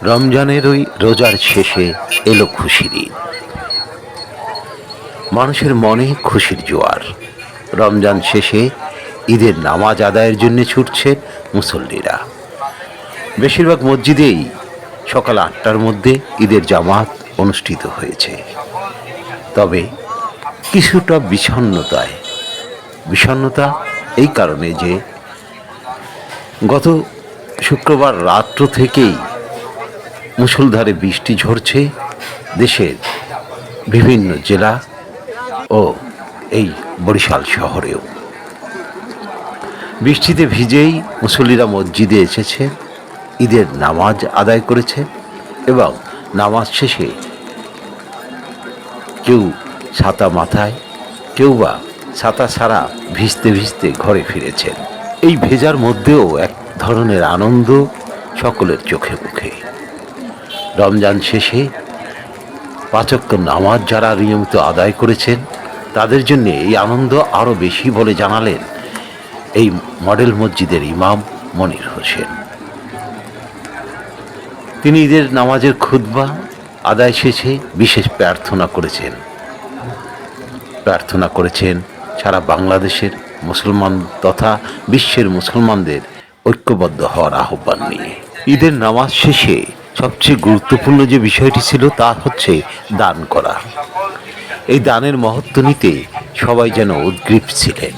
রমজানের ওই রোজার শেষে এলো খুশির ঈদ। মানুষের মনে খুশির জোয়ার। রমজান শেষে ঈদের নামাজ আদায়ের জন্য ছুটছেন মুসল্লিরা। বেশিরভাগ মসজিদেই সকাল 8টার মধ্যে ঈদের জামাত অনুষ্ঠিত হয়েছে। তবে কিছুটা বিষণ্ণতা এই কারণে যে গত শুক্রবার রাত্র থেকেই মুষলধারে বৃষ্টি ঝরছে দেশের বিভিন্ন জেলা ও এই বরিশাল শহরেও। বৃষ্টিতে ভিজেই মুসল্লিরা মসজিদে এসেছে, ঈদের নামাজ আদায় করেছে এবং নামাজ শেষে কেউ ছাতা মাথায়, কেউ বা ছাতা ছাড়া ভিজতে ভিজতে ঘরে ফিরেছেন। এই ভেজার মধ্যেও এক ধরনের আনন্দ সকলের চোখে মুখে। রমজান শেষে 5 ওয়াক্ত নামাজ যারা নিয়মিত আদায় করেছেন তাদের জন্য এই আনন্দ আরও বেশি বলে জানালেন এই মডেল মসজিদের ইমাম মনির হোসেন। তিনি ঈদের নামাজের খুতবা আদায় শেষে বিশেষ প্রার্থনা করেছেন সারা বাংলাদেশের মুসলমান তথা বিশ্বের মুসলমানদের ঐক্যবদ্ধ হওয়ার আহ্বান নিয়ে। ঈদের নামাজ শেষে সবচেয়ে গুরুত্বপূর্ণ যে বিষয়টি ছিল তা হচ্ছে দান করা। এই দানের মহত্ব নিতে সবাই যেন উদ্গ্রীব ছিলেন।